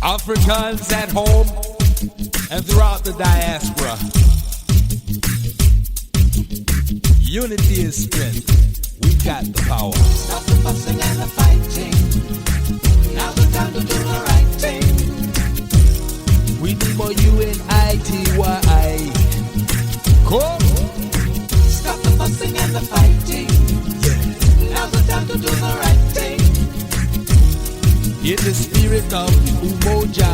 Africans at home and throughout the diaspora. Unity is strength. We've got the power. Stop the fussing and the fighting. Now's the time to do the right thing. We need more UNITY. Come. Stop the fussing and the fighting. Yeah. Now's the time to do the right thing. In the spirit of Umoja,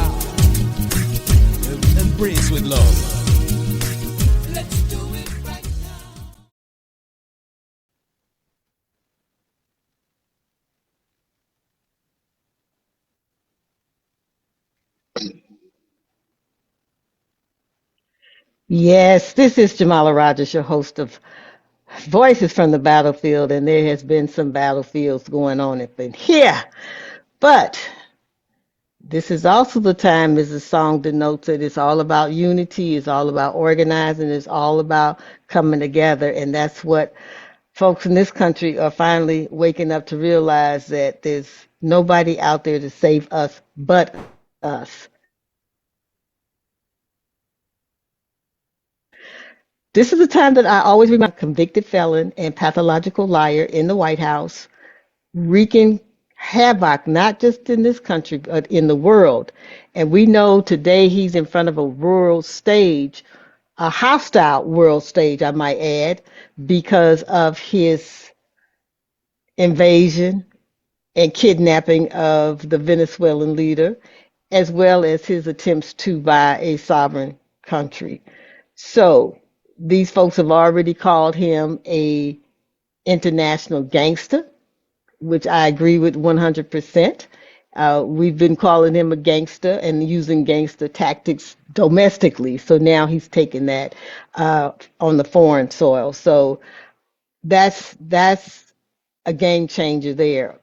embrace with love. Let's do it right now. Yes, this is Jamala Rogers, your host of Voices from the Battlefield, and there has been some battlefields going on up in here. But this is also the time, as the song denotes it, it's all about unity, it's all about organizing, it's all about coming together, and that's what folks in this country are finally waking up to realize, that there's nobody out there to save us but us. This is a time that I always remind convicted felon and pathological liar in the White House, wreaking havoc, not just in this country, but in the world. And we know today he's in front of a world stage, a hostile world stage, I might add, because of his invasion and kidnapping of the Venezuelan leader, as well as his attempts to buy a sovereign country. So these folks have already called him a international gangster, which I agree with 100%. We've been calling him a gangster and using gangster tactics domestically. So now he's taking that on the foreign soil. So that's a game changer there.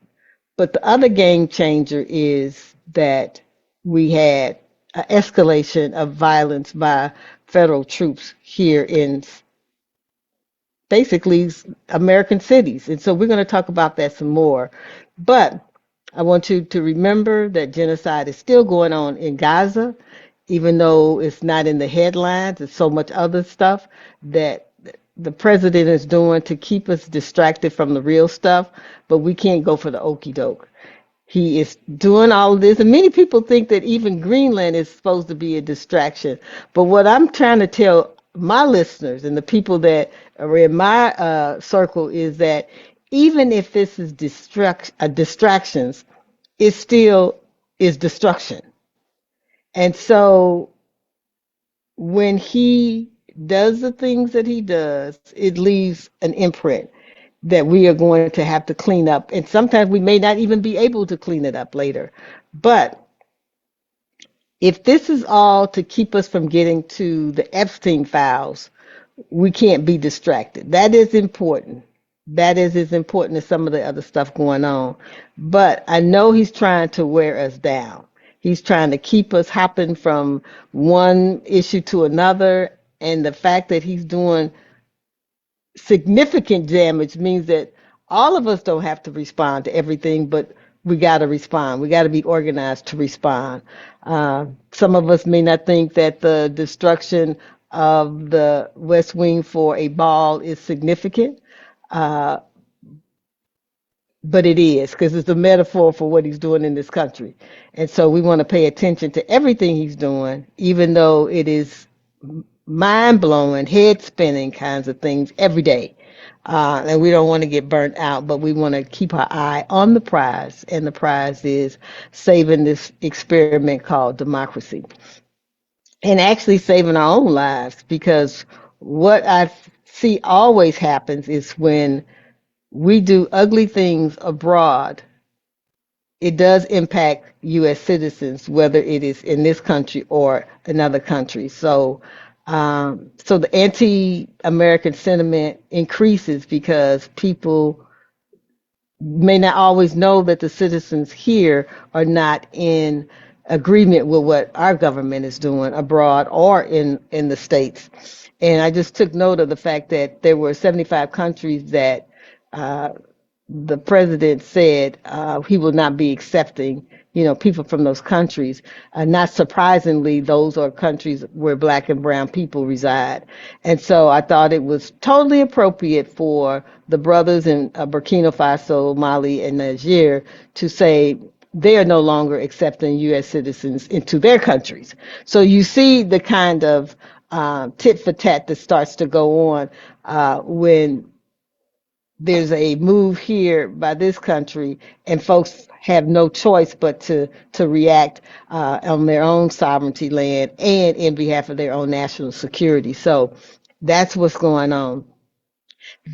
But the other game changer is that we had an escalation of violence by federal troops here in basically American cities. And so we're going to talk about that some more. But I want you to remember that genocide is still going on in Gaza, even though it's not in the headlines. There's so much other stuff that the president is doing to keep us distracted from the real stuff, but we can't go for the okie doke. He is doing all of this, and many people think that even Greenland is supposed to be a distraction. But what I'm trying to tell my listeners and the people that are in my circle is that even if this is distractions, it still is destruction. And so when he does the things that he does, it leaves an imprint that we are going to have to clean up. And sometimes we may not even be able to clean it up later. But if this is all to keep us from getting to the Epstein files, we can't be distracted. That is important. That is as important as some of the other stuff going on. But I know he's trying to wear us down. He's trying to keep us hopping from one issue to another. And the fact that he's doing significant damage means that all of us don't have to respond to everything, but we got to respond. We got to be organized to respond. Some of us may not think that the destruction of the West Wing for a ball is significant, but it is, because it's a metaphor for what he's doing in this country. And so we want to pay attention to everything he's doing, even though it is mind-blowing, head-spinning kinds of things every day. And we don't want to get burnt out, but we want to keep our eye on the prize, and the prize is saving this experiment called democracy, and actually saving our own lives, because what I see always happens is when we do ugly things abroad, it does impact U.S. citizens, whether it is in this country or another country. So the anti-American sentiment increases because people may not always know that the citizens here are not in agreement with what our government is doing abroad or in the States. And I just took note of the fact that there were 75 countries that the president said he will not be accepting, people from those countries. Not surprisingly, those are countries where black and brown people reside. And so I thought it was totally appropriate for the brothers in Burkina Faso, Mali, and Niger to say they are no longer accepting U.S. citizens into their countries. So you see the kind of tit for tat that starts to go on when there's a move here by this country and folks have no choice but to react on their own sovereignty land and in behalf of their own national security. So that's what's going on.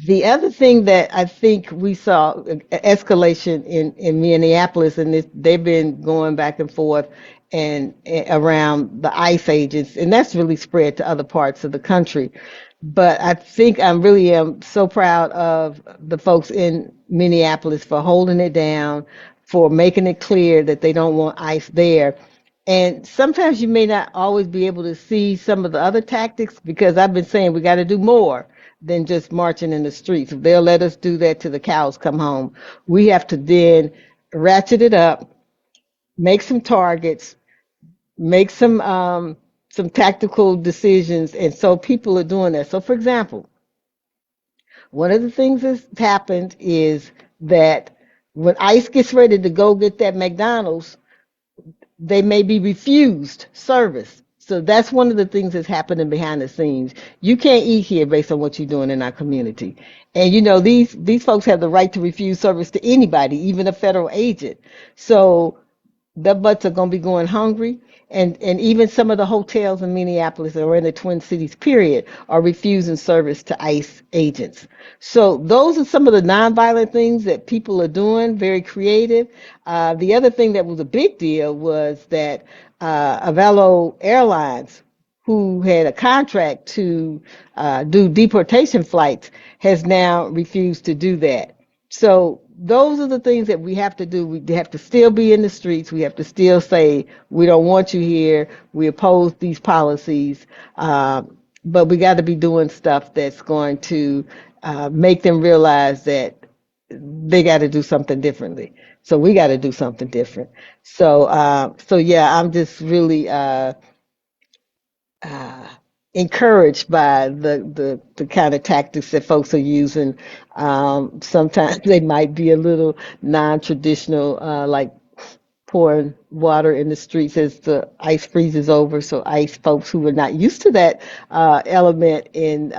The other thing that I think we saw escalation in Minneapolis, and they've been going back and forth and around the ICE agents, and that's really spread to other parts of the country. But I think I really am so proud of the folks in Minneapolis for holding it down, for making it clear that they don't want ICE there. And sometimes you may not always be able to see some of the other tactics because I've been saying we got to do more than just marching in the streets. If they'll let us do that till the cows come home, we have to then ratchet it up, make some targets, make some tactical decisions, and so people are doing that. So, for example, one of the things that's happened is that when ICE gets ready to go get that McDonald's, they may be refused service. So that's one of the things that's happening behind the scenes. You can't eat here based on what you're doing in our community. And these folks have the right to refuse service to anybody, even a federal agent. So the butts are going to be going hungry. And even some of the hotels in Minneapolis or in the Twin Cities, period, are refusing service to ICE agents. So those are some of the nonviolent things that people are doing, very creative. The other thing that was a big deal was that Avelo Airlines, who had a contract to do deportation flights, has now refused to do that. So those are the things that we have to do. We have to still be in the streets. We have to still say, we don't want you here. We oppose these policies. But we got to be doing stuff that's going to make them realize that they got to do something differently. So we got to do something different. So yeah, I'm just really uh, encouraged by the kind of tactics that folks are using. Sometimes they might be a little non-traditional, like pouring water in the streets as the ice freezes over. So ICE folks who are not used to that element in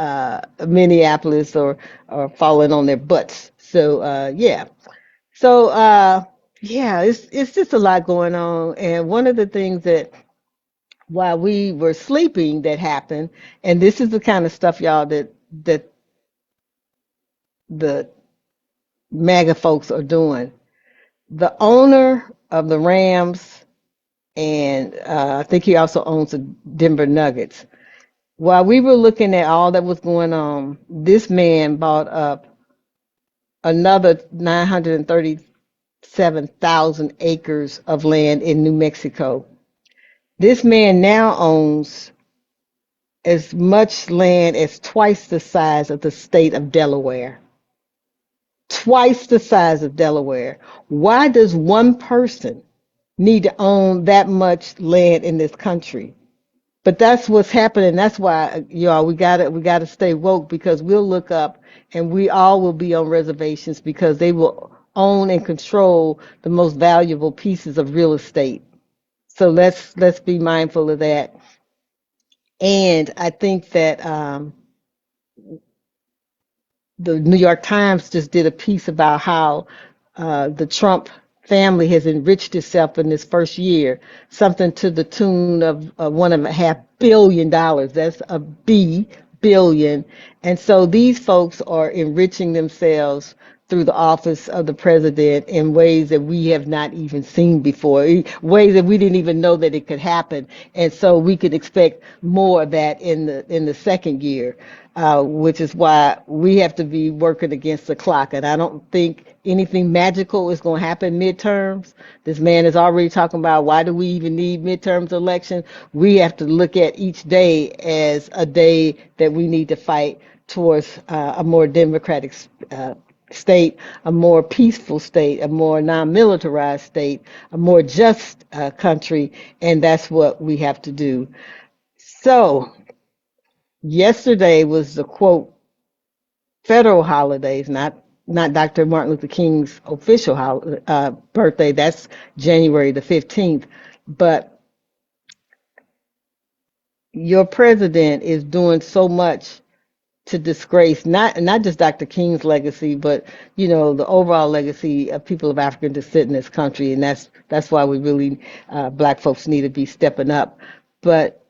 Minneapolis or falling on their butts. So yeah. So yeah, it's just a lot going on. And one of the things that while we were sleeping that happened, and this is the kind of stuff, y'all, that the MAGA folks are doing. The owner of the Rams, and I think he also owns the Denver Nuggets. While we were looking at all that was going on, this man bought up another 937,000 acres of land in New Mexico. This man now owns as much land as twice the size of the state of Delaware. Twice the size of Delaware. Why does one person need to own that much land in this country? But that's what's happening. That's why, y'all, we gotta stay woke because we'll look up and we all will be on reservations because they will own and control the most valuable pieces of real estate. So let's be mindful of that. And I think that the New York Times just did a piece about how the Trump family has enriched itself in this first year, something to the tune of $1.5 billion. That's a billion. And so these folks are enriching themselves through the office of the president in ways that we have not even seen before, ways that we didn't even know that it could happen. And so we could expect more of that in the second year, which is why we have to be working against the clock. And I don't think anything magical is going to happen midterms. This man is already talking about why do we even need midterms election. We have to look at each day as a day that we need to fight towards a more democratic state, a more peaceful state, a more non-militarized state, a more just country, and that's what we have to do. So yesterday was the quote federal holidays, not Dr. Martin Luther King's official birthday. That's January the 15th. But your president is doing so much to disgrace not just Dr. King's legacy, but the overall legacy of people of African descent in this country, and that's why we really black folks need to be stepping up. But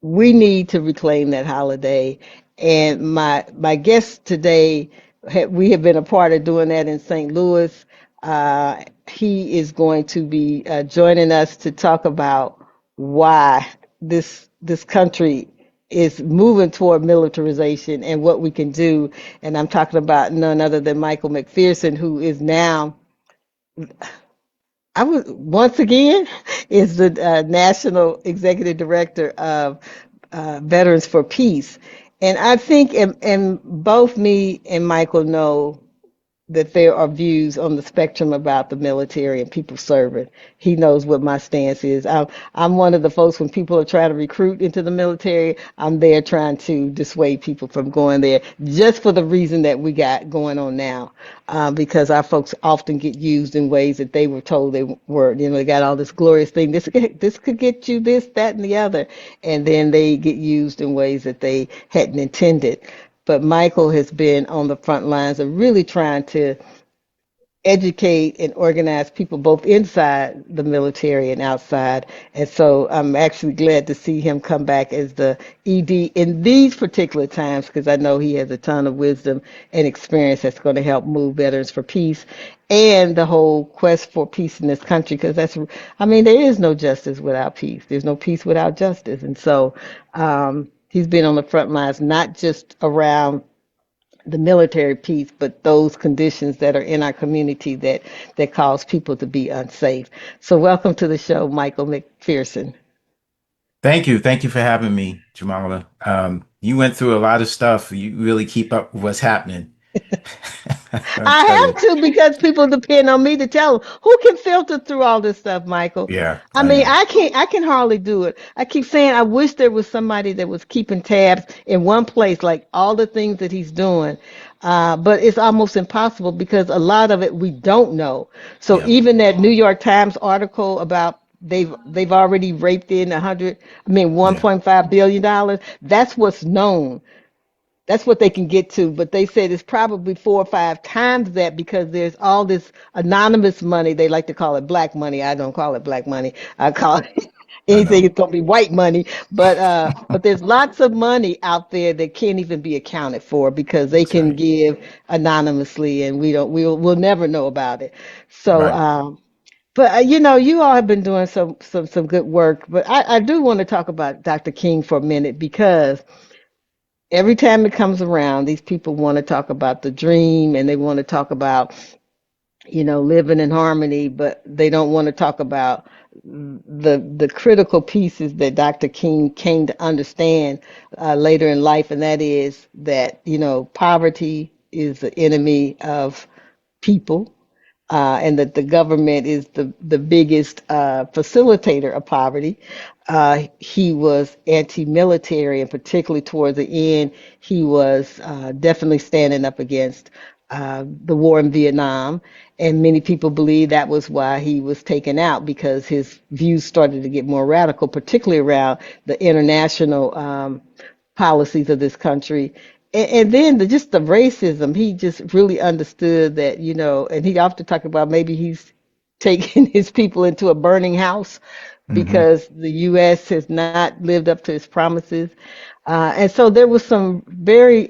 we need to reclaim that holiday. And my guest today, we have been a part of doing that in St. Louis. He is going to be joining us to talk about why this country is moving toward militarization and what we can do. And I'm talking about none other than Michael McPhearson, who is now I was once again is the national executive director of Veterans for Peace, and I think and both me and Michael know that there are views on the spectrum about the military and people serving. He knows what my stance is. I'm one of the folks when people are trying to recruit into the military, I'm there trying to dissuade people from going there just for the reason that we got going on now. Because our folks often get used in ways that they were told they were. They got all this glorious thing. This could get you this, that, and the other. And then they get used in ways that they hadn't intended. But Michael has been on the front lines of really trying to educate and organize people both inside the military and outside. And so I'm actually glad to see him come back as the ED in these particular times because I know he has a ton of wisdom and experience that's going to help move Veterans for Peace and the whole quest for peace in this country because there is no justice without peace. There's no peace without justice. And so he's been on the front lines, not just around the military piece, but those conditions that are in our community that cause people to be unsafe. So welcome to the show, Michael McPhearson. Thank you. Thank you for having me, Jamala. You went through a lot of stuff. You really keep up with what's happening. I I tell you. have to because people depend on me to tell them who can filter through all this stuff, Michael. Yeah, I I mean, know. I can hardly do it. I keep saying I wish there was somebody that was keeping tabs in one place, like all the things that he's doing. But it's almost impossible because a lot of it we don't know. So Yeah, even that New York Times article about they've already raped in yeah, $1.5 billion. That's what's known. That's what they can get to, but they said it's probably 4 or 5 times that because there's all this anonymous money. They like to call it black money. I don't call it black money. I call it I anything. know. It's gonna be white money. But there's lots of money out there that can't even be accounted for because they That's can right. give anonymously, and we'll never know about it. So. Right. But you all have been doing some good work. But I do want to talk about Dr. King for a minute because every time it comes around, these people want to talk about the dream and they want to talk about, living in harmony, but they don't want to talk about the critical pieces that Dr. King came to understand later in life, and that is that, poverty is the enemy of people and that the government is the biggest facilitator of poverty. He was anti-military, and particularly towards the end, he was definitely standing up against the war in Vietnam. And many people believe that was why he was taken out because his views started to get more radical, particularly around the international policies of this country. And then just the racism, he just really understood that, and he often talked about maybe he's taking his people into a burning house Hmm. because the U.S. has not lived up to its promises. And so there was some very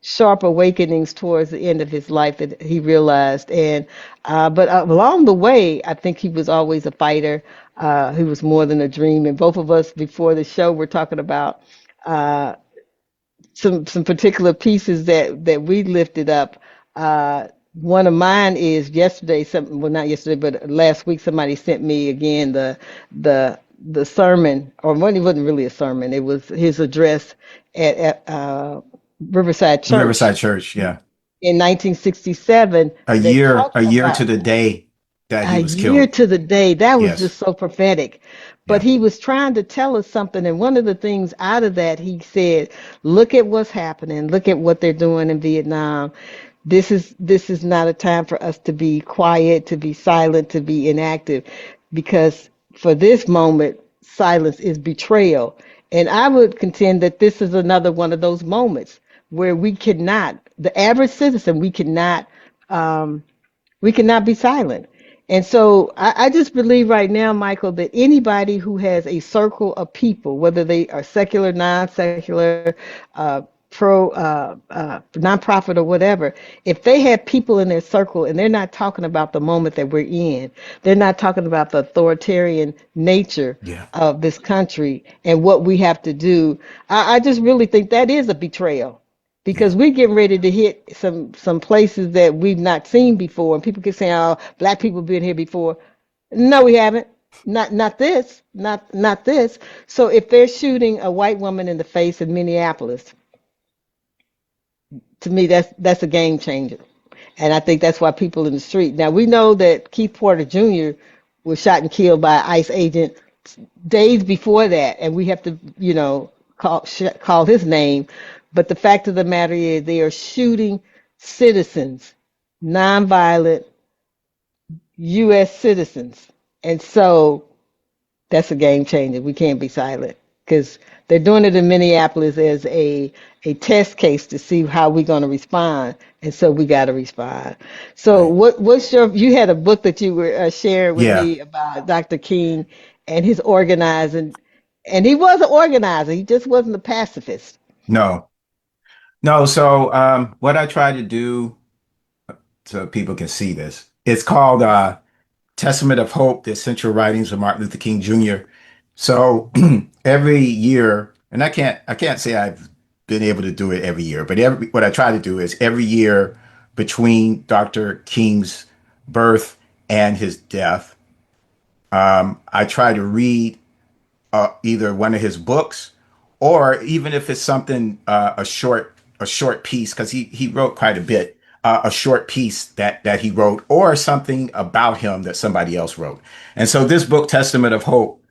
sharp awakenings towards the end of his life that he realized. But along the way, I think he was always a fighter. He was more than a dream. And both of us before the show were talking about uh, some particular pieces that we lifted up. One of mine is yesterday. Well, not yesterday, but last week. Somebody sent me again the the sermon, or it wasn't really a sermon. It was his address at Riverside Church. Riverside Church. Yeah. in 1967 that A talks year to about the day that he a was year killed. to the day. That was Yes. just so prophetic. But Yeah. he was trying to tell us something. And one of the things out of that, he said, look at what's happening. Look at what they're doing in Vietnam. This is not a time for us to be quiet, to be silent, to be inactive, because for this moment, silence is betrayal. And I would contend that this is another one of those moments where we cannot, the average citizen, um, we cannot be silent. And so I just believe right now, Michael, that anybody who has a circle of people, whether they are secular, non-secular, nonprofit, or whatever, if they have people in their circle and they're not talking about the moment that we're in, they're not talking about the authoritarian nature Yeah. of this country and what we have to do, I just really think that is a betrayal, Yeah. because we're getting ready to hit some places that we've not seen before, and people keep saying, "Oh, black people been here before." No, we haven't. Not this. Not this. So if they're shooting a white woman in the face in Minneapolis, to me, that's a game changer, and I think that's why people in the street. Now we know that Keith Porter Jr. was shot and killed by an ICE agent days before that, and we have to, call his name. But the fact of the matter is, they are shooting citizens, nonviolent U.S. citizens, and so that's a game changer. We can't be silent, because they're doing it in Minneapolis as a test case to see how we're going to respond, and so we got to respond. So Right. what's your, you had a book that you were sharing with Yeah. me about Dr. King and his organizing, and he was an organizer. He just wasn't a pacifist. No. No. So what I try to do so people can see this, it's called Testament of Hope, the Essential Writings of Martin Luther King Jr. So every year, and I can't say I've been able to do it every year, but what I try to do is every year between Dr. King's birth and his death, I try to read either one of his books, or even if it's something a short piece, because he wrote quite a bit, a short piece that he wrote, or something about him that somebody else wrote. And so this book, Testament of Hope,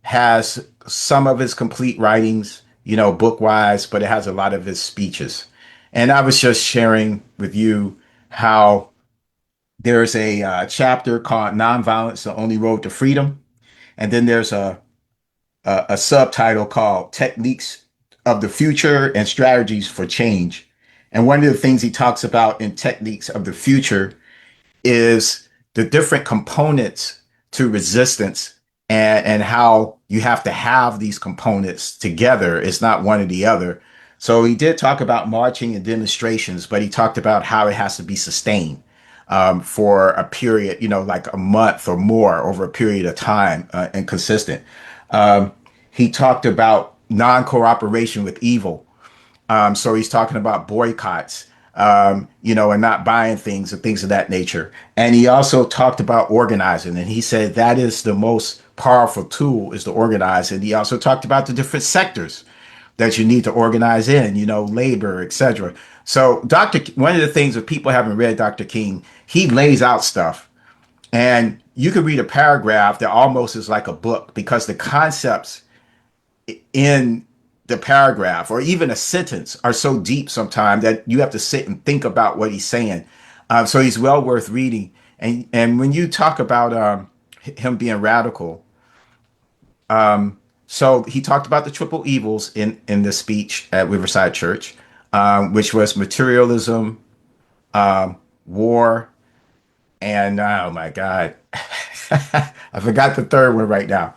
has some of his complete writings, book wise, but it has a lot of his speeches. And I was just sharing with you how there's a chapter called Nonviolence, the Only Road to Freedom. And then there's a subtitle called Techniques of the Future and Strategies for Change. And one of the things he talks about in Techniques of the Future is the different components to resistance, and how you have to have these components together. It's not one or the other. So he did talk about marching and demonstrations, but he talked about how it has to be sustained for a period, like a month or more over a period of time, and consistent. He talked about non-cooperation with evil. So he's talking about boycotts, and not buying things and things of that nature. And he also talked about organizing, and he said that is the most powerful tool, is to organize. And he also talked about the different sectors that you need to organize in, labor, etc. So one of the things, if people haven't read Dr. King, he lays out stuff, and you could read a paragraph that almost is like a book, because the concepts in the paragraph or even a sentence are so deep sometimes that you have to sit and think about what he's saying. So he's well worth reading. And when you talk about him being radical, so he talked about the triple evils in the speech at Riverside Church, which was materialism, war, and oh my God, I forgot the third one right now.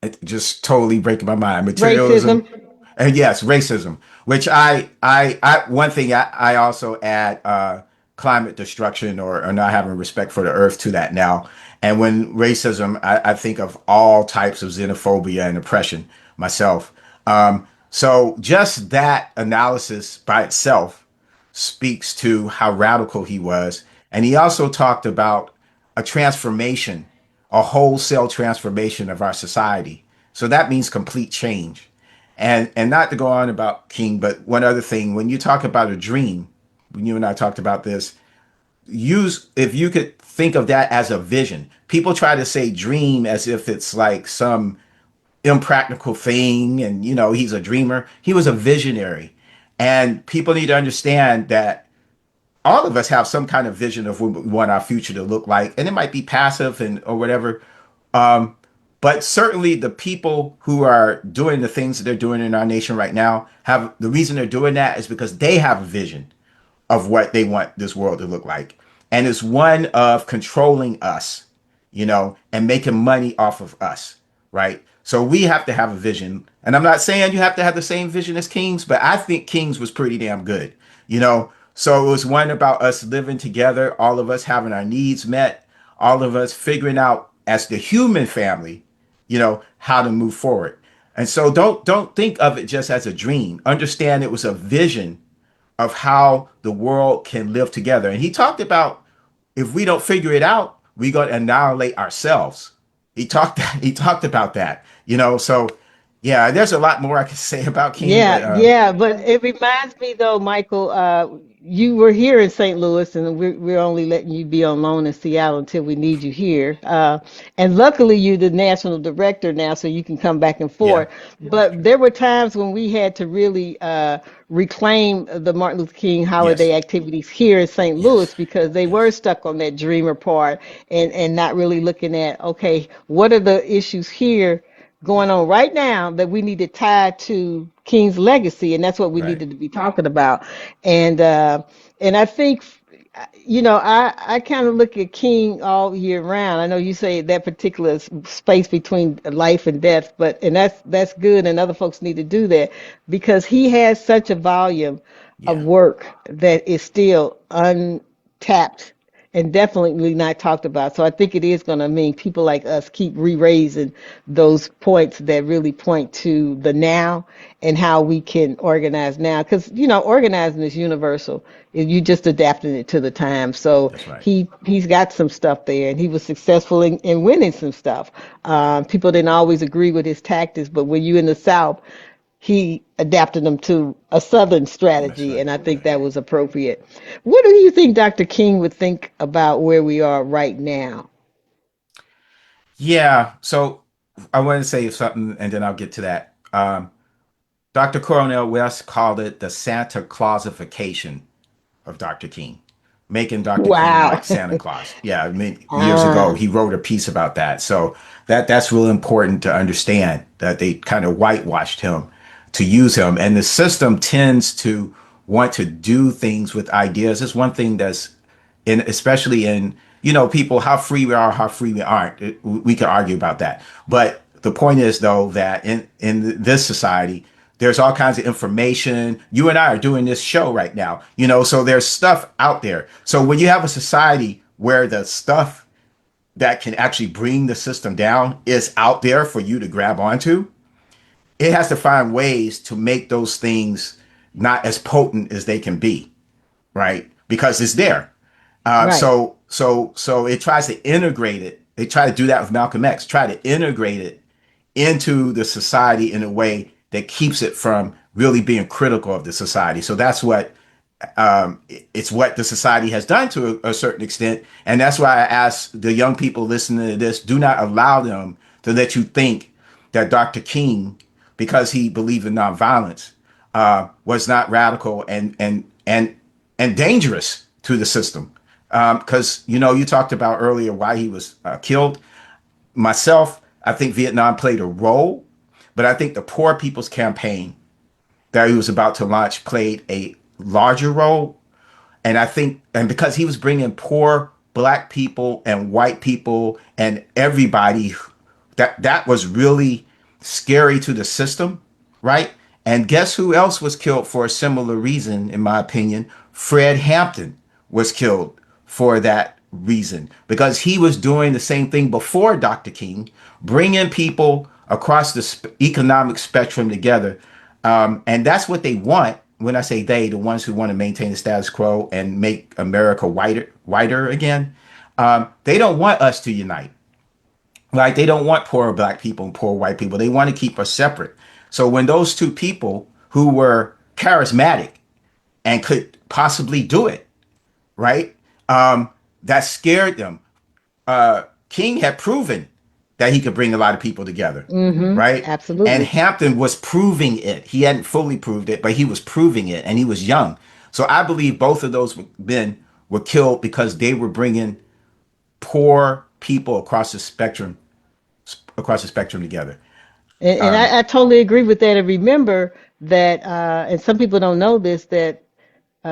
It just totally breaking my mind. Racism. Materialism, and yes, racism. Which one thing I also add climate destruction, or not having respect for the earth to that now. And when racism, I think of all types of xenophobia and oppression myself. So just that analysis by itself speaks to how radical he was. And he also talked about a transformation, a wholesale transformation of our society. So that means complete change. And not to go on about King, but one other thing, when you talk about a dream, you and I talked about this. Use if you could think of that as a vision. People try to say dream as if it's like some impractical thing, and he's a dreamer. He was a visionary, and people need to understand that all of us have some kind of vision of what we want our future to look like, and it might be passive and or whatever. Um, but certainly the people who are doing the things that they're doing in our nation right now have the reason they're doing that is because they have a vision of what they want this world to look like. And it's one of controlling us, and making money off of us, right? So we have to have a vision. And I'm not saying you have to have the same vision as Kings, but I think Kings was pretty damn good, you know? So it was one about us living together, all of us having our needs met, all of us figuring out as the human family, how to move forward. And so don't think of it just as a dream. Understand it was a vision of how the world can live together. And he talked about if we don't figure it out, we're going to annihilate ourselves. He talked about that, So yeah, there's a lot more I could say about King, but Yeah, yeah, but it reminds me though, Michael, you were here in St. Louis, and we're only letting you be on loan in Seattle until we need you here. And luckily, you're the national director now, so you can come back and yeah, forth. But there were times when we had to really reclaim the Martin Luther King yes, holiday activities here in St. yes, Louis because they were yes, stuck on that dreamer part and not really looking at, okay, what are the issues here going on right now that we need to tie to King's legacy, and that's what we right, needed to be talking about. And I think, I kind of look at King all year round. I know you say that particular space between life and death, and that's good, and other folks need to do that because he has such a volume of yeah, work that is still untapped and definitely not talked about. So I think it is going to mean people like us keep re-raising those points that really point to the now and how we can organize now. Because organizing is universal. You just adapting it to the time. So that's right, he's got some stuff there, and he was successful in winning some stuff. that's right, People didn't always agree with his tactics, but when you in the South, he adapted them to a Southern that's strategy, right, and I think right. that was appropriate. What do you think Dr. King would think about where we are right now? Yeah, so I want to say something, and then I'll get to that. Dr. Cornel West called it the Santa Clausification of Dr. King, making Dr. King Wow. like Santa Claus. Yeah, I mean, years ago Ah, he wrote a piece about that. So that's real important to understand that they kind of whitewashed him to use him, and the system tends to want to do things with ideas. It's one thing that's in, especially in people, how free we are, how free we aren't. We can argue about that, but the point is though that in this society there's all kinds of information. You and I are doing this show right now, so there's stuff out there. So when you have a society where the stuff that can actually bring the system down is out there for you to grab onto, it has to find ways to make those things not as potent as they can be, right? Because it's there. right, So it tries to integrate it. They try to do that with Malcolm X. Try to integrate it into the society in a way that keeps it from really being critical of the society. So that's what it's what the society has done to a certain extent, and that's why I ask the young people listening to this: do not allow them to let you think that Dr. King, because he believed in nonviolence, was not radical and dangerous to the system. Because you talked about earlier why he was killed. Myself, I think Vietnam played a role, but I think the Poor People's Campaign that he was about to launch played a larger role. And I think, and because he was bringing poor black people and white people and everybody, that was really scary to the system, right? And guess who else was killed for a similar reason, in my opinion? Fred Hampton was killed for that reason because he was doing the same thing before Dr. King, bringing people across the economic spectrum together. And that's what they want. When I say they, the ones who want to maintain the status quo and make America whiter again, they don't want us to unite. Like they don't want poor black people and poor white people. They want to keep us separate. So when those two people who were charismatic and could possibly do it, right? That scared them. King had proven that he could bring a lot of people together, right? And Absolutely. Hampton was proving it. He hadn't fully proved it, but he was proving it, and he was young. So I believe both of those men were killed because they were bringing poor people across the spectrum together. And I totally agree with that. And remember that, and some people don't know this, that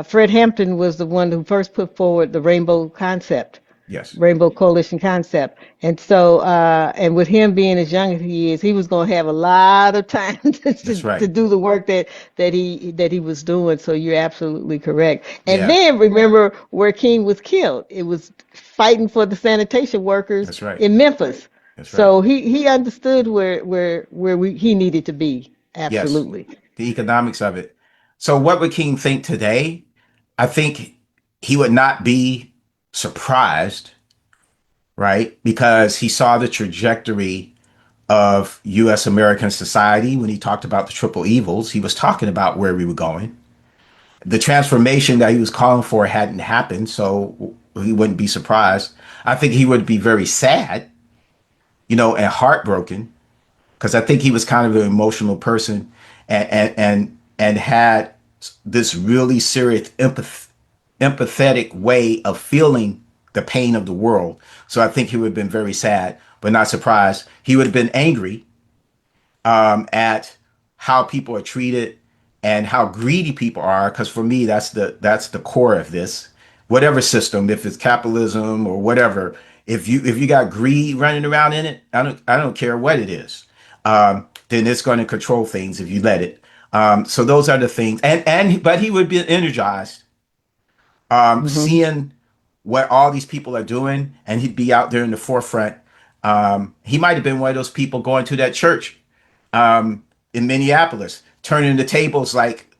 Fred Hampton was the one who first put forward the rainbow concept, Yes, Rainbow Coalition concept. And so, and with him being as young as he is, he was going to have a lot of time that's to right. do the work that he was doing. So you're absolutely correct. And Yeah, then remember where King was killed. It was fighting for the sanitation workers that's right. in Memphis. That's right. So he understood where he needed to be. Yes, Absolutely. the economics of it. So, what would King think today? I think he would not be surprised, right? Because he saw the trajectory of US American society when he talked about the triple evils. He was talking about where we were going. The transformation that he was calling for hadn't happened, so he wouldn't be surprised. I think he would be very sad, and heartbroken because I think he was kind of an emotional person and had this really serious empathetic way of feeling the pain of the world. So I think he would have been very sad, but not surprised. He would have been angry at how people are treated and how greedy people are. Because for me, that's the core of this. Whatever system, if it's capitalism or whatever, if you got greed running around in it, I don't care what it is. Then it's going to control things if you let it. So those are the things. But he would be energized, Hmm. seeing what all these people are doing, and he'd be out there in the forefront. He might have been one of those people going to that church in Minneapolis, turning the tables like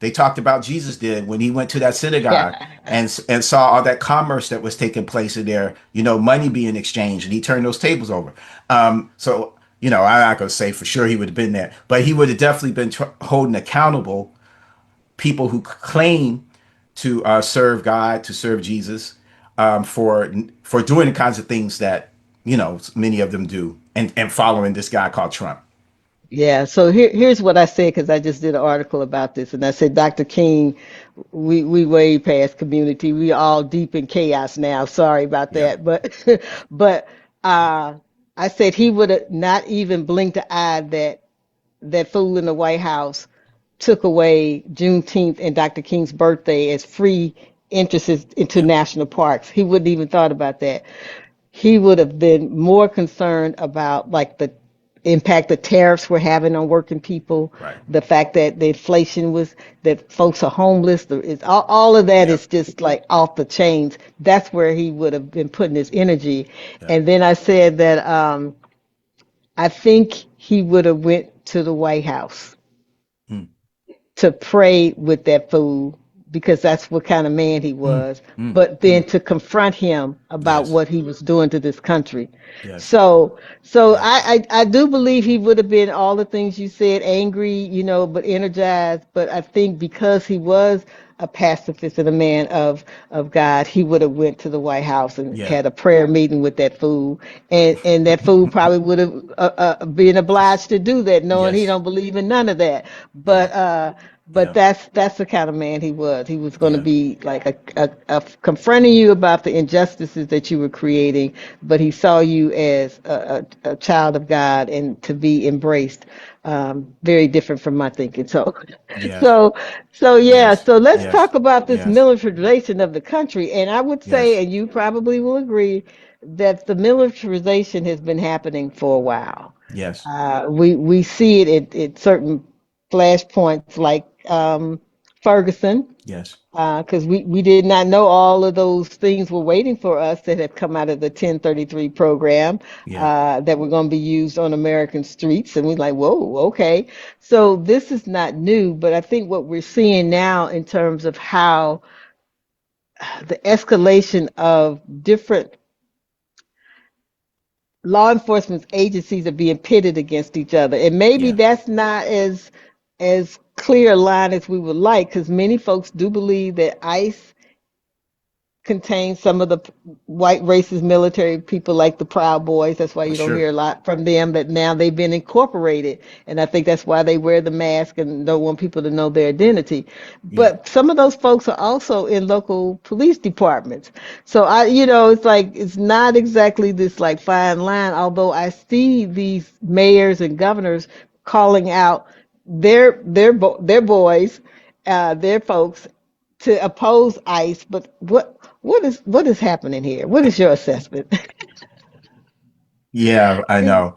they talked about Jesus did when he went to that synagogue Yeah. and saw all that commerce that was taking place in there, money being exchanged, and he turned those tables over. So, I'm not going to say for sure he would have been there, but he would have definitely been holding accountable people who claim to serve God, to serve Jesus, for doing the kinds of things that many of them do, and following this guy called Trump. Yeah, so here's what I said because I just did an article about this, and I said, Dr. King, we way past community. We all deep in chaos now. Sorry about Yeah. that, but but uh, I said he would have not even blinked an eye that fool in the White House took away Juneteenth and Dr. King's birthday as free entrances into Yeah. national parks. He wouldn't even thought about that. He would have been more concerned about like the impact the tariffs were having on working people, Right. the fact that the inflation was that folks are homeless. All of that is Yep. just like off the chains. That's where he would have been putting his energy. Yep. And then I said that I think he would have went to the White House Mm, to pray with that fool because that's what kind of man he mm, was, mm, but then mm. to confront him about Yes. what he was doing to this country. Yes. So Yeah. I do believe he would have been all the things you said, angry, but energized. But I think because he was a pacifist and a man of God, he would have went to the White House and Yeah. had a prayer meeting with that fool, and that fool probably would have been obliged to do that, knowing he Yes. don't believe in none of that. Yeah. But Yeah. that's the kind of man he was. He was going to Yeah. be like a confronting you about the injustices that you were creating, but he saw you as a child of God and to be embraced. Very different from my thinking. So, Yes. so, so yeah. Yes. So let's Yes. talk about this Yes. militarization of the country. And I would say, Yes. and you probably will agree, that the militarization has been happening for a while. Yes. We see it at certain flashpoints like Ferguson, Yes. because we did not know all of those things were waiting for us that have come out of the 1033 program Yeah. that were going to be used on American streets. And we're like, whoa, okay. So this is not new, but I think what we're seeing now in terms of how the escalation of different law enforcement agencies are being pitted against each other. And maybe Yeah. that's not as as clear a line as we would like, because many folks do believe that ICE contains some of the white racist military people like the Proud Boys. That's why For you don't sure. hear a lot from them, but now they've been incorporated. And I think that's why they wear the mask and don't want people to know their identity. Yeah. But some of those folks are also in local police departments. So it's like, it's not exactly this like fine line, although I see these mayors and governors calling out their boys, their folks to oppose ICE. But what is happening here? What is your assessment? Yeah, I know.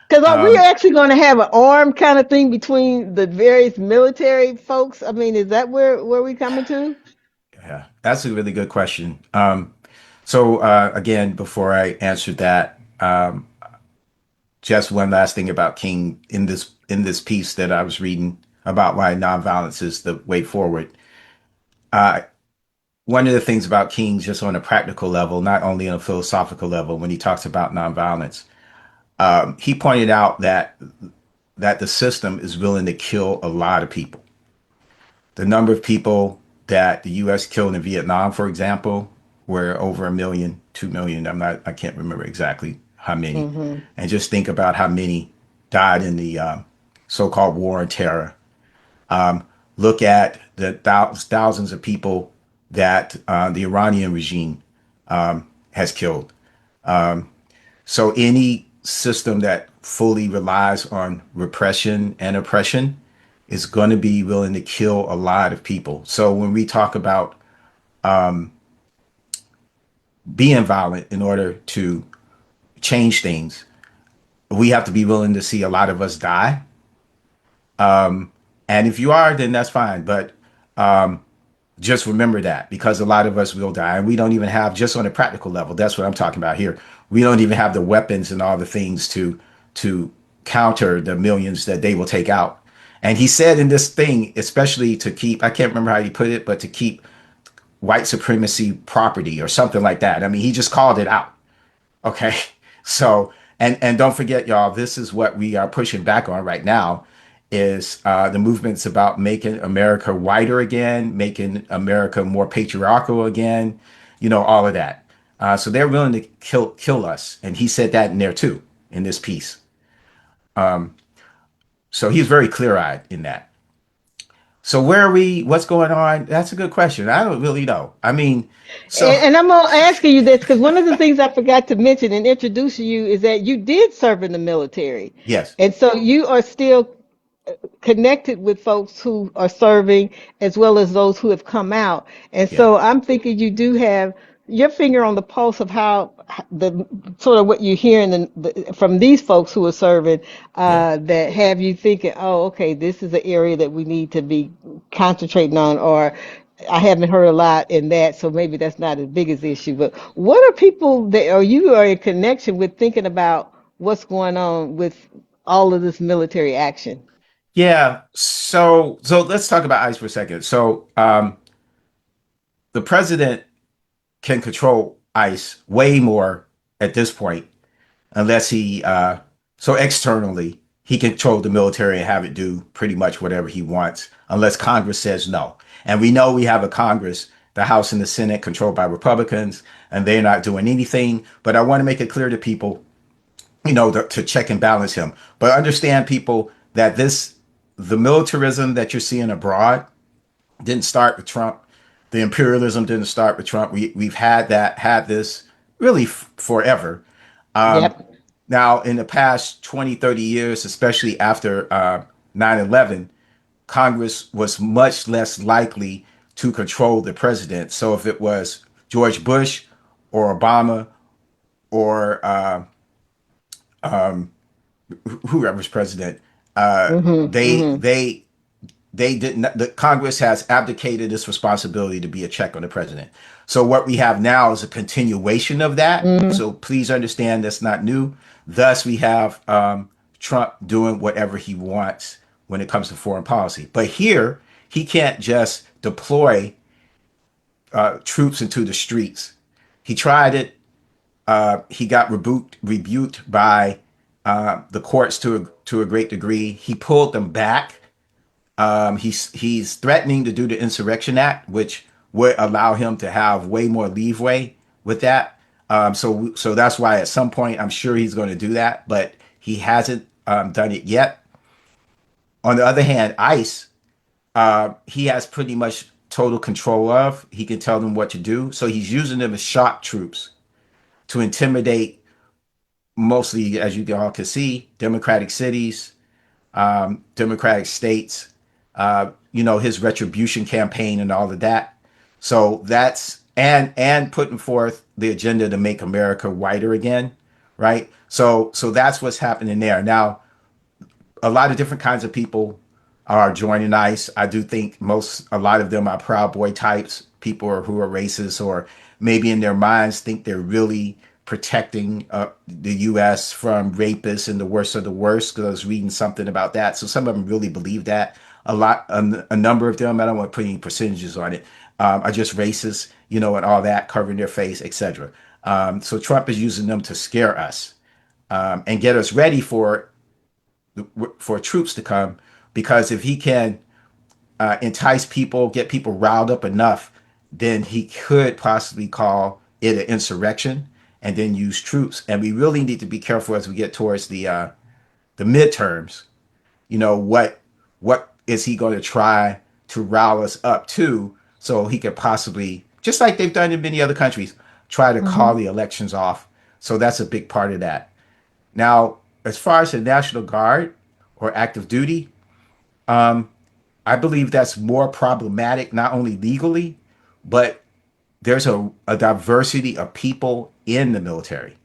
Because are we Um, actually going to have an armed kind of thing between the various military folks? I mean, is that where we coming to? yeah, that's a really good question. So again, before I answer that, just one last thing about King in this piece that I was reading about why nonviolence is the way forward. One of the things about King, just on a practical level, not only on a philosophical level, when he talks about nonviolence, he pointed out that the system is willing to kill a lot of people. The number of people that the U.S. killed in Vietnam, for example, were over 1 million, 2 million. I can't remember exactly how many. Hmm. And just think about how many died in the so-called war on terror. Look at the thousands of people that the Iranian regime has killed. So any system that fully relies on repression and oppression is going to be willing to kill a lot of people. So when we talk about being violent in order to change things, we have to be willing to see a lot of us die. And if you are, then that's fine. But just remember that, because a lot of us will die, and we don't even have, just on a practical level, that's what I'm talking about here. We don't even have the weapons and all the things to counter the millions that they will take out. And he said in this thing, especially to keep, I can't remember how he put it, but to keep white supremacy property or something like that. I mean, he just called it out. Okay. So, and don't forget, y'all, this is what we are pushing back on right now is the movements about making America whiter again, making America more patriarchal again, all of that. So they're willing to kill us. And he said that in there too, in this piece. So he's very clear eyed in that. So where are we? What's going on? That's a good question. I don't really know. I mean, so And I'm asking you this because one of the things I forgot to mention and introduce you is that you did serve in the military, yes, and so you are still connected with folks who are serving as well as those who have come out. And yeah, so I'm thinking you do have your finger on the pulse of how the sort of what you're hearing from these folks who are serving, yeah. that have you thinking, oh, okay, this is an area that we need to be concentrating on, or I haven't heard a lot in that, so maybe that's not as big as issue. But what are people that, or you are in connection with, thinking about what's going on with all of this military action? Yeah. So let's talk about ICE for a second. So the president can control ICE way more at this point, unless he so externally he can control the military and have it do pretty much whatever he wants, unless Congress says no. And we know we have a Congress, the House and the Senate, controlled by Republicans, and they're not doing anything. But I want to make it clear to people, to check and balance him. But understand, people, that the militarism that you're seeing abroad didn't start with Trump. The imperialism didn't start with Trump. We've had this really forever. Yep. Now, in the past 20, 30 years, especially after 9/11, Congress was much less likely to control the president. So if it was George Bush or Obama or whoever's president, Mhm. they Mhm. they they didn't. The Congress has abdicated its responsibility to be a check on the president. So what we have now is a continuation of that. Mhm. So please understand that's not new. Thus, we have Trump doing whatever he wants when it comes to foreign policy. But here, he can't just deploy troops into the streets. He tried it. He got rebuked by the courts to a great degree. He pulled them back. He's threatening to do the Insurrection Act, which would allow him to have way more leeway with that. So that's why at some point I'm sure he's going to do that, but he hasn't done it yet. On the other hand, ICE, he has pretty much total control of. He can tell them what to do, so he's using them as shock troops to intimidate mostly, as you all can see, Democratic cities, Democratic states, his retribution campaign and all of that. So that's and putting forth the agenda to make America whiter again, right? So that's what's happening there. Now, a lot of different kinds of people are joining ICE. I do think a lot of them are Proud Boy types, people who are racist or maybe in their minds think they're really protecting the U.S. from rapists and the worst of the worst. Because I was reading something about that, so some of them really believe that. A number of them, I don't want to put any percentages on it, are just racist, and all that, covering their face, etc. So Trump is using them to scare us and get us ready for troops to come, because if he can entice people, get people riled up enough, then he could possibly call it an insurrection and then use troops. And we really need to be careful as we get towards the midterms. What is he going to try to rile us up to, so he could possibly, just like they've done in many other countries, try to call Hmm. the elections off. So that's a big part of that. Now, as far as the National Guard or active duty, I believe that's more problematic, not only legally, but there's a diversity of people in the military.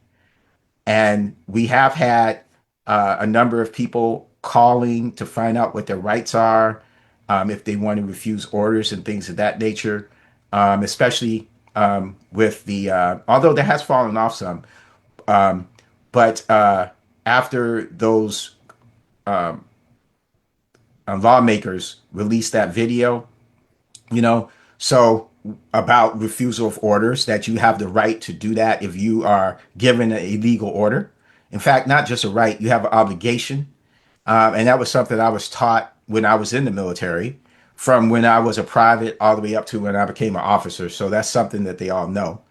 And we have had a number of people calling to find out what their rights are, if they want to refuse orders and things of that nature, especially with although that has fallen off some, but after those lawmakers released that video, you know, so about refusal of orders, that you have the right to do that if you are given an illegal order. In fact, not just a right, you have an obligation. And that was something I was taught when I was in the military, from when I was a private all the way up to when I became an officer. So that's something that they all know.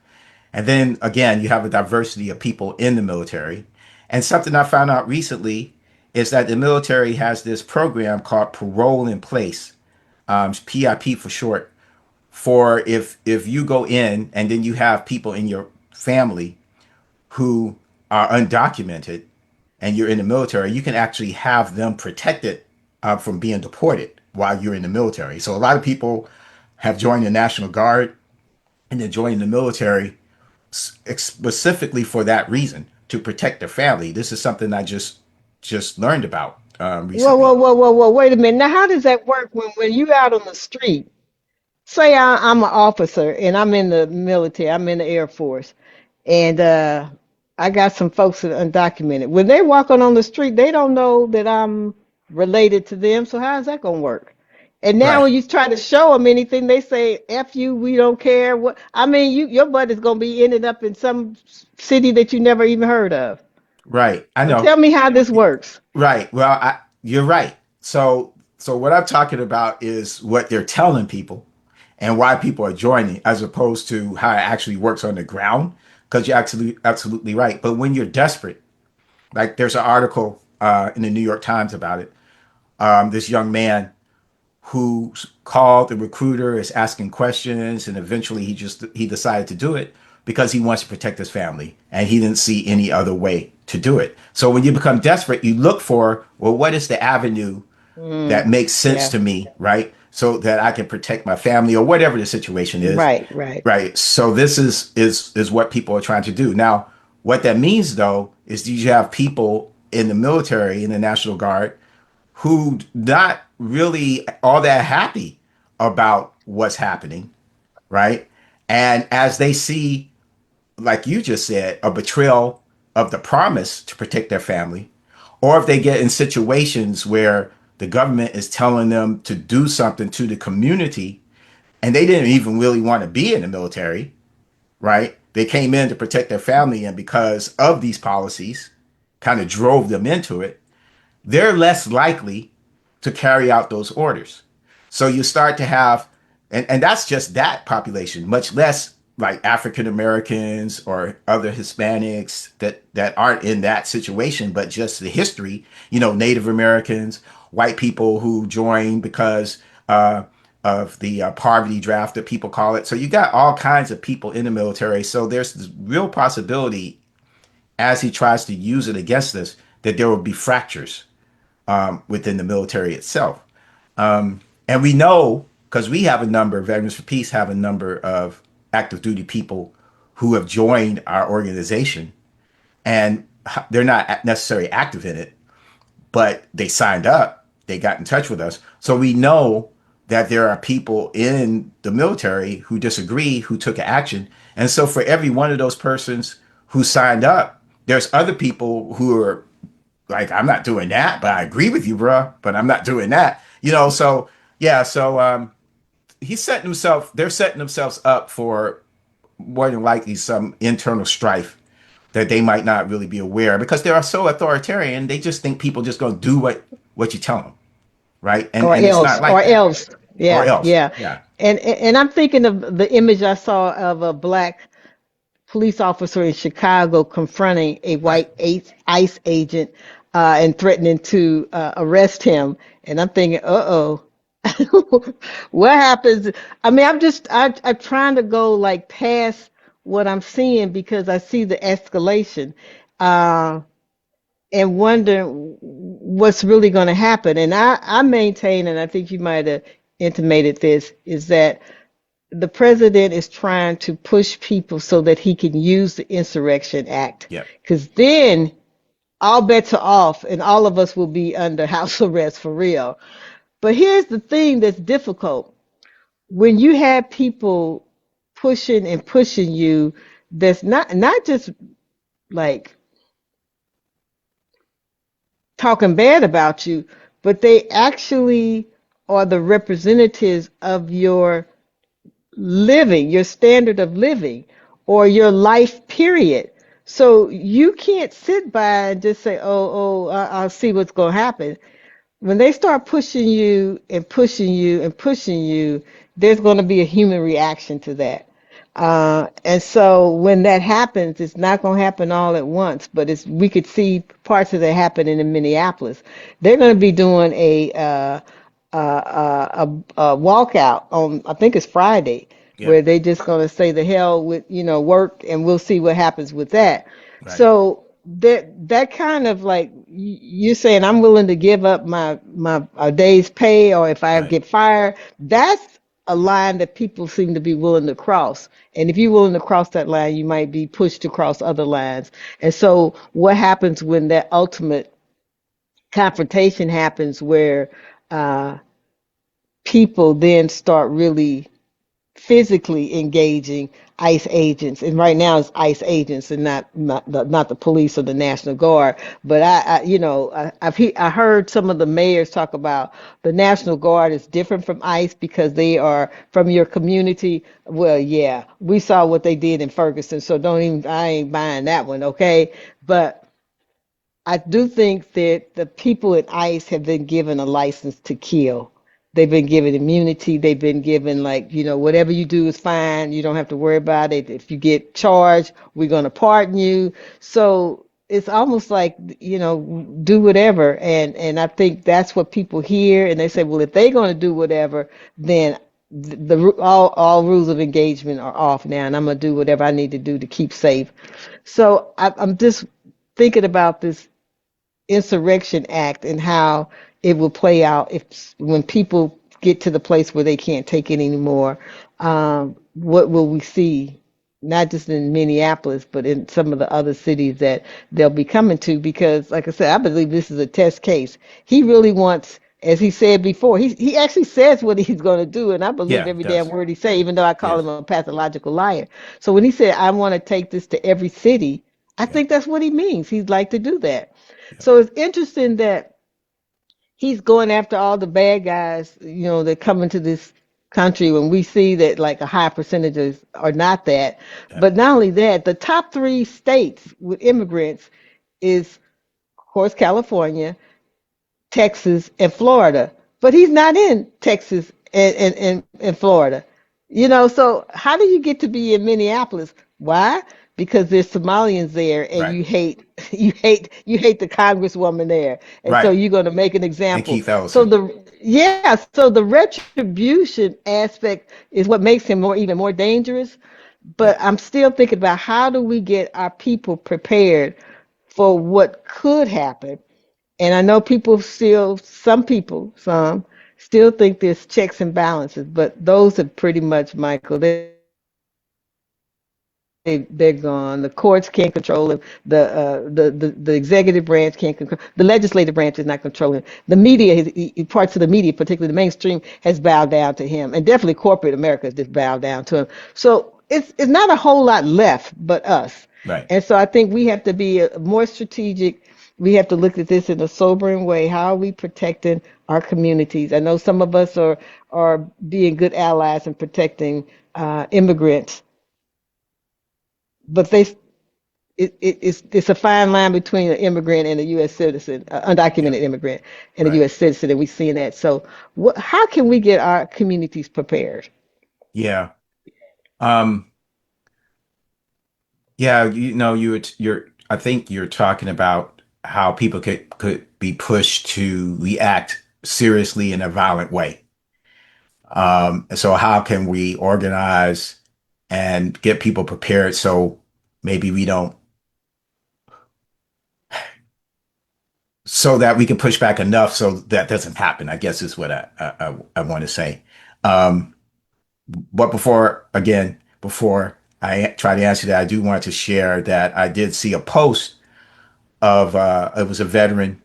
And then again, you have a diversity of people in the military. And something I found out recently is that the military has this program called Parole in Place, PIP for short, for if you go in and then you have people in your family who are undocumented and you're in the military, you can actually have them protected from being deported while you're in the military. So a lot of people have joined the National Guard and then joined the military specifically for that reason, to protect their family. This is something I just learned about Whoa, whoa, recently. whoa, whoa, whoa! Wait a minute. Now, how does that work when you out on the street? Say I'm an officer and I'm in the military. I'm in the Air Force, and I got some folks that are undocumented. When they walking on the street, they don't know that I'm related to them. So how's that gonna work? And now Right, when you try to show them anything, they say "F you, we don't care." What I mean, your butt is gonna be ended up in some city that you never even heard of. right. I So know. tell me how this works. Right. Well, you're right. So what I'm talking about is what they're telling people and why people are joining, as opposed to how it actually works on the ground. Because you're absolutely right. But when you're desperate, like there's an article in the New York Times about it. This young man who called the recruiter, is asking questions, and eventually he decided to do it because he wants to protect his family and he didn't see any other way to do it. So when you become desperate, you look for, well, what is the avenue that Mm, makes sense yeah. to me, right? So that I can protect my family or whatever the situation is, Right. Right. right? So this is what people are trying to do. Now, what that means though is you have people in the military, in the National Guard, who not really all that happy about what's happening, right? And as they see, like you just said, a betrayal of the promise to protect their family, or if they get in situations where the government is telling them to do something to the community and they didn't even really want to be in the military, right? They came in to protect their family, and because of these policies, kind of drove them into it. They're less likely to carry out those orders. So you start to have, and that's just that population, much less like African Americans or other Hispanics that aren't in that situation, but just the history, Native Americans, white people who joined because of the poverty draft that people call it. So you got all kinds of people in the military. So there's this real possibility as he tries to use it against us that there will be fractures within the military itself. And we know because we have a number, Veterans for Peace have a number of active duty people who have joined our organization and they're not necessarily active in it, but they signed up, they got in touch with us. So we know that there are people in the military who disagree, who took action. And so for every one of those persons who signed up, there's other people who are like, I'm not doing that, but I agree with you, bro, but I'm not doing that. So yeah, so they're setting themselves up for more than likely some internal strife that they might not really be aware of because they are so authoritarian. They just think people just going to do what you tell them, right? And it's not like Or that, else. or Yeah, else, yeah. yeah, And I'm thinking of the image I saw of a black police officer in Chicago confronting a right, white ICE agent and threatening to arrest him. And I'm thinking, uh-oh, what happens? I mean, I'm trying to go like past what I'm seeing because I see the escalation uh, and wonder what's really going to happen. And I maintain, and I think you might have intimated this, is that the president is trying to push people so that he can use the Insurrection Act. yep, Because then all bets are off and all of us will be under house arrest for real. But here's the thing that's difficult. When you have people pushing and pushing you, that's not just like talking bad about you, but they actually are the representatives of your living, your standard of living, or your life period. So you can't sit by and just say, I'll see what's going to happen. When they start pushing you and pushing you and pushing you, there's going to be a human reaction to that. And so when that happens, it's not going to happen all at once, but we could see parts of that happening in Minneapolis. They're going to be doing a walkout on, I think it's Friday, where yep, they just going to say the hell with, work, and we'll see what happens with that. right, So that kind of like you're saying, I'm willing to give up my a day's pay, or if I right, get fired, that's a line that people seem to be willing to cross. And if you're willing to cross that line, you might be pushed to cross other lines. And so what happens when that ultimate confrontation happens where uh, people then start really physically engaging ICE agents, and right now it's ICE agents and not the police or the National Guard. But I heard some of the mayors talk about the National Guard is different from ICE because they are from your community. Well, yeah, we saw what they did in Ferguson, so don't even I ain't buying that one, okay? But I do think that the people at ICE have been given a license to kill. They've been given immunity. They've been given, like, whatever you do is fine. You don't have to worry about it. If you get charged, we're going to pardon you. So it's almost like, do whatever. And I think that's what people hear. And they say, well, if they're going to do whatever, then all rules of engagement are off now. And I'm going to do whatever I need to do to keep safe. So I'm just thinking about this Insurrection Act and how it will play out if when people get to the place where they can't take it anymore. What will we see? Not just in Minneapolis, but in some of the other cities that they'll be coming to. Because, like I said, I believe this is a test case. He really wants, as he said before, he actually says what he's going to do, and I believe yeah, every damn does, word he say, even though I call yes, him a pathological liar. So when he said, "I want to take this to every city," I yeah, think that's what he means. He'd like to do that. yeah, So it's interesting that he's going after all the bad guys, that come into this country when we see that like a high percentages are not that. yeah, But not only that, the top three states with immigrants is, of course, California, Texas, and Florida, but he's not in Texas and Florida. So how do you get to be in Minneapolis? Why? Because there's Somalians there, and Right. you hate you hate the congresswoman there, and so Right. you're going to make an And example. Keith So Ellison. the retribution aspect is what makes him even more dangerous. Yeah. But I'm still thinking about how do we get our people prepared for what could happen. And I know some still think there's checks and balances, but those are pretty much, Michael, they're gone. The courts can't control them. The executive branch can't control. The legislative branch is not controlling. The media, parts of the media, particularly the mainstream, has bowed down to him, and definitely corporate America has just bowed down to him. So it's not a whole lot left but us. Right. And so I think we have to be more strategic. We have to look at this in a sobering way. How are we protecting our communities? I know some of us are being good allies and protecting immigrants, but it's a fine line between an immigrant and a U.S. citizen, Yeah. undocumented immigrant and a Right. U.S. citizen, and we're seeing that. So, how can we get our communities prepared? Yeah. Um, yeah, you're I think you're talking about how people could be pushed to react seriously in a violent way. So how can we organize and get people prepared so maybe we don't, so that we can push back enough so that doesn't happen, I guess is what I want to say. Um, but before I try to answer that, I do want to share that I did see a post of it was a veteran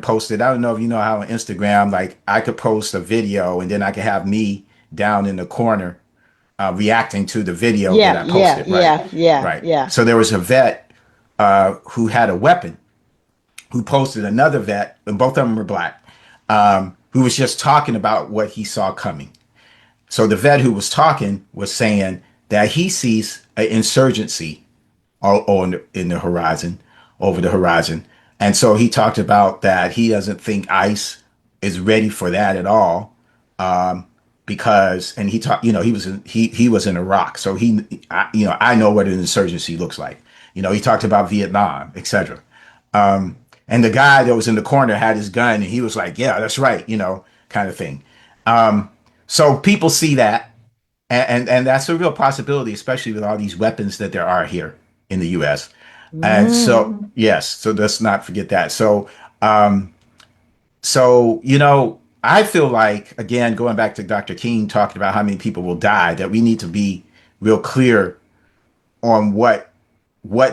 posted. I don't know if you know how on Instagram, like I could post a video and then I could have me down in the corner reacting to the video that Yeah, I yeah, posted. Right, yeah, yeah, right. yeah. So there was a vet who had a weapon who posted another vet, and both of them were black, who was just talking about what he saw coming. So the vet who was talking was saying that he sees an insurgency in the horizon, over the horizon. And so he talked about that he doesn't think ICE is ready for that at all. Because and he talked, he was in Iraq, so I know what an insurgency looks like. He talked about Vietnam, etc. And the guy that was in the corner had his gun, and he was like, "Yeah, that's right," kind of thing. So people see that, and that's a real possibility, especially with all these weapons that there are here in the U.S. And so, yes, so let's not forget that. So I feel like, again, going back to Dr. King talking about how many people will die, that we need to be real clear on what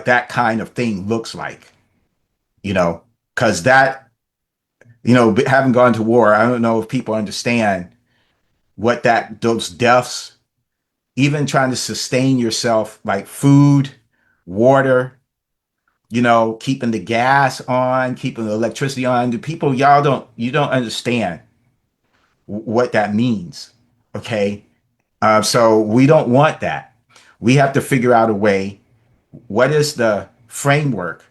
that kind of thing looks like, because having gone to war, I don't know if people understand what those deaths, even trying to sustain yourself, like food, water, keeping the gas on, keeping the electricity on. The people, you don't understand what that means. Okay. So we don't want that. We have to figure out a way. What is the framework?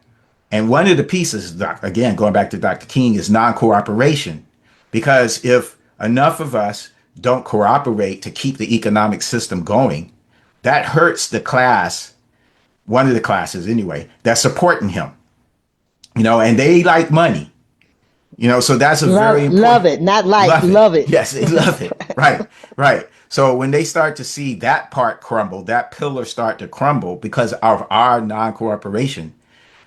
And one of the pieces, again, going back to Dr. King, is non cooperation. Because if enough of us don't cooperate to keep the economic system going, that hurts the class, one of the classes anyway, that's supporting him, and they like money, so that's a very Love important. it, not like Love it. love it. Yes, they love it. Right, right. So when they start to see that part crumble, that pillar start to crumble because of our non cooperation,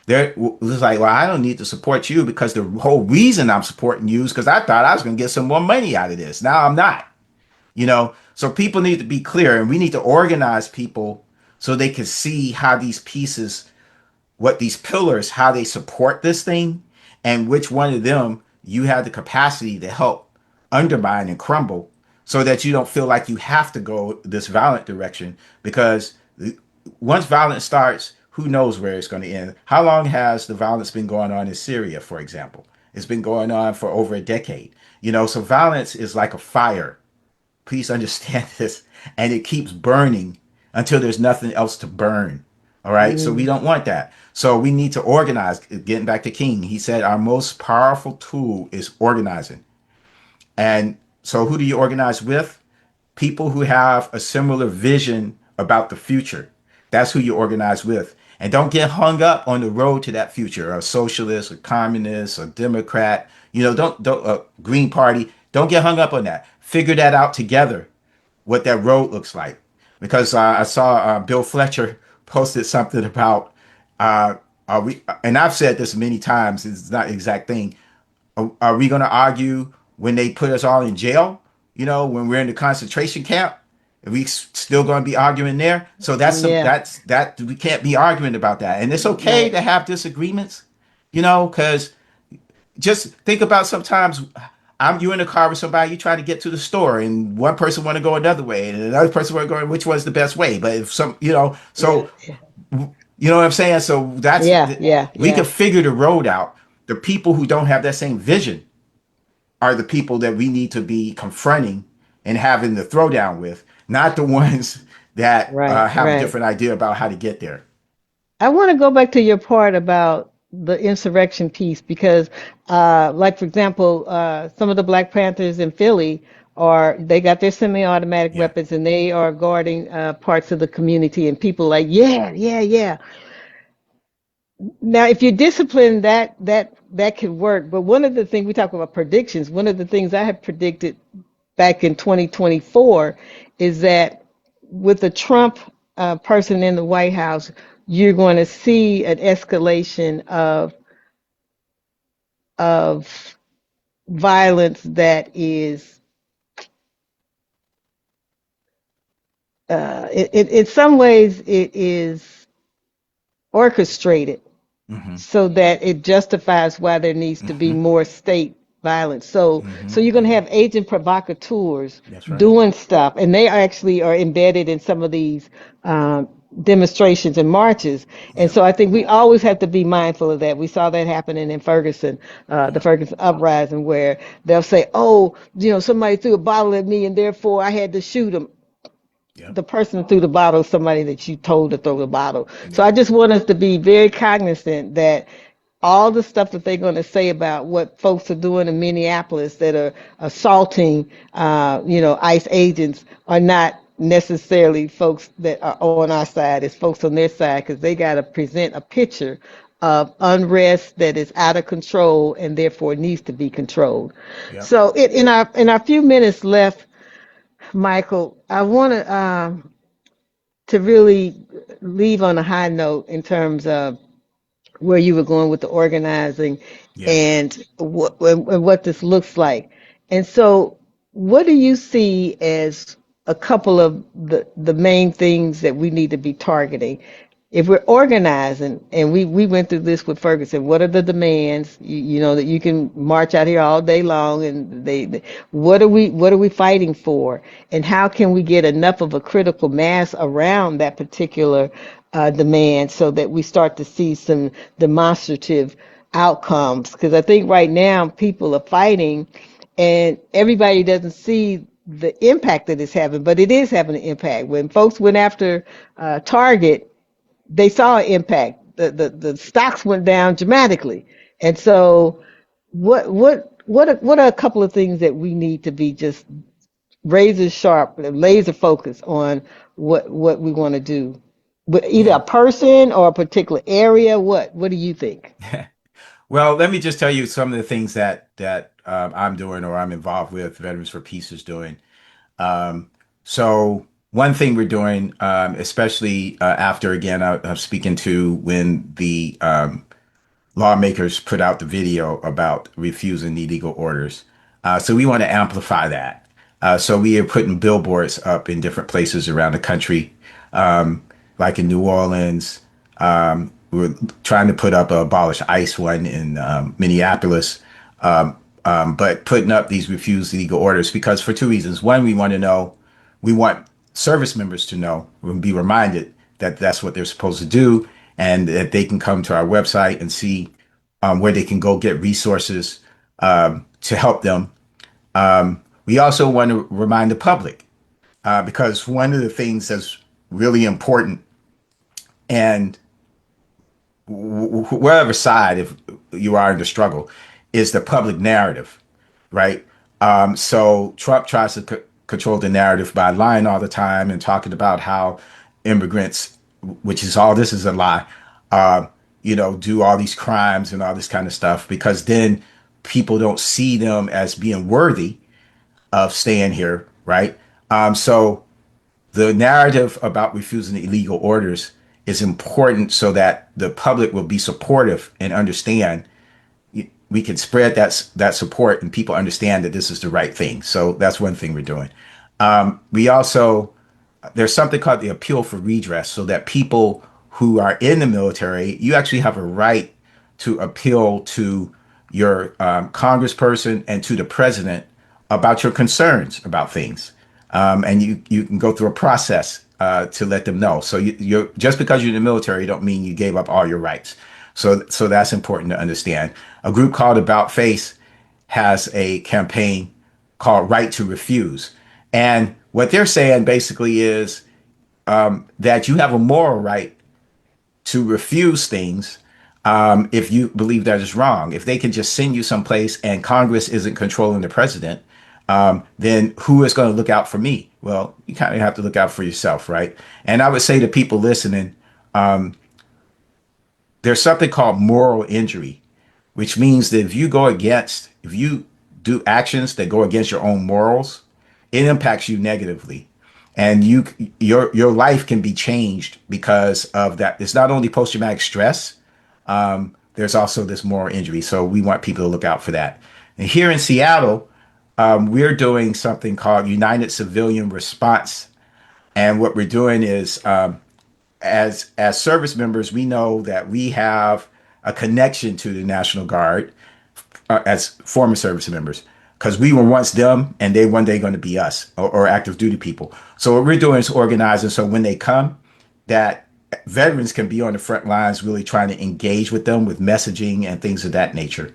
they're it's like, well, I don't need to support you because the whole reason I'm supporting you is because I thought I was going to get some more money out of this. Now I'm not. So people need to be clear, and we need to organize people so they can see how these pieces, what these pillars, how they support this thing, and which one of them you have the capacity to help undermine and crumble, so that you don't feel like you have to go this violent direction. Because once violence starts, who knows where it's going to end? How long has the violence been going on in Syria, for example? It's been going on for over a decade. So violence is like a fire. Please understand this. And it keeps burning until there's nothing else to burn. All right. So we Mm, don't want that. So we need to organize. Getting back to King, he said our most powerful tool is organizing. And so who do you organize with? People who have a similar vision about the future. That's who you organize with. And don't get hung up on the road to that future, a socialist, a communist, a Democrat, don't Green Party. Don't get hung up on that. Figure that out together, what that road looks like. Because I saw Bill Fletcher posted something about, are we, and I've said this many times, it's not the exact thing. Are we going to argue when they put us all in jail? When we're in the concentration camp, are we still going to be arguing there? So yeah, that we can't be arguing about that, and it's okay right. to have disagreements, because just think about sometimes you in a car with somebody, you try to get to the store, and one person want to go another way, and another person want to go which was the best way. But if Yeah, so yeah, you know what I'm saying? So yeah, yeah, we yeah. could figure the road out. The people who don't have that same vision are the people that we need to be confronting and having the throwdown with, not the ones that Right, have a right. different idea about how to get there. I want to go back to your part about the insurrection piece because, like for example, some of the Black Panthers in Philly they got their semi-automatic Yeah. weapons and they are guarding parts of the community and people like, yeah, yeah, yeah. Now, if you discipline that could work. But one of the things we talk about predictions, one of the things I had predicted back in 2024 is that with the Trump person in the White House, you're going to see an escalation of violence that is, in some ways, it is orchestrated Hmm. so that it justifies why there needs to be Hmm. more state violence. So Hmm. you're going to Hmm. have agent provocateurs That's right. doing stuff, and they actually are embedded in some of these demonstrations and marches. And Yeah. so I think we always have to be mindful of that. We saw that happening in Ferguson, the Yeah. Ferguson uprising, where they'll say, "Oh, somebody threw a bottle at me, and therefore I had to shoot him." Yeah. The person who threw the bottle is somebody that you told to throw the bottle. So Yeah. I just want us to be very cognizant that all the stuff that they're going to say about what folks are doing in Minneapolis that are assaulting, ICE agents are not necessarily folks that are on our side. It's folks on their side because they got to present a picture of unrest that is out of control and therefore needs to be controlled. Yeah. So in our few minutes left, Michael, I want to really leave on a high note in terms of where you were going with the organizing Yeah. and what this looks like. And so, what do you see as a couple of the main things that we need to be targeting? If we're organizing, and we went through this with Ferguson, what are the demands? That you can march out here all day long, and what are we fighting for, and how can we get enough of a critical mass around that particular demand so that we start to see some demonstrative outcomes? Because I think right now people are fighting, and everybody doesn't see the impact that it's having, but it is having an impact. When folks went after Target, they saw an impact. The stocks went down dramatically, and so what are a couple of things that we need to be just razor sharp, laser focus on what we want to do, but either a Yeah. person or a particular area. What do you think? Well, let me just tell you some of the things that I'm doing or I'm involved with. Veterans for Peace is doing. Um, so one thing we're doing, especially after again, I'm speaking to when the lawmakers put out the video about refusing illegal orders. So we want to amplify that. So we are putting billboards up in different places around the country, like in New Orleans. We're trying to put up a abolish ICE one in Minneapolis, but putting up these refused legal orders because for two reasons. One, we want service members to know and be reminded that that's what they're supposed to do and that they can come to our website and see where they can go get resources to help them. We also want to remind the public because one of the things that's really important And whatever side, if you are in the struggle, is the public narrative, right? So Trump tries to control the narrative by lying all the time and talking about how immigrants, which is all this is a lie, uh, do all these crimes and all this kind of stuff because then people don't see them as being worthy of staying here, right? So the narrative about refusing the illegal orders is important so that the public will be supportive and understand we can spread that support and people understand that this is the right thing. So that's one thing we're doing. We also there's something called the appeal for redress, so that people who are in the military, you actually have a right to appeal to your congressperson and to the president about your concerns about things, and you can go through a process to let them know. So you're just because you're in the military, don't mean you gave up all your rights. So that's important to understand. A group called About Face has a campaign called Right to Refuse. And what they're saying basically is that you have a moral right to refuse things if you believe that is wrong. If they can just send you someplace and Congress isn't controlling the president, then who is going to look out for me? Well, you kind of have to look out for yourself, right? And I would say to people listening, there's something called moral injury, which means that if you do actions that go against your own morals, it impacts you negatively. And your life can be changed because of that. It's not only post traumatic stress, there's also this moral injury. So we want people to look out for that. And here in Seattle, we're doing something called United Civilian Response. And what we're doing is as service members, we know that we have a connection to the National Guard as former service members because we were once them and they one day going to be us or active duty people. So what we're doing is organizing so when they come, that veterans can be on the front lines, really trying to engage with them with messaging and things of that nature.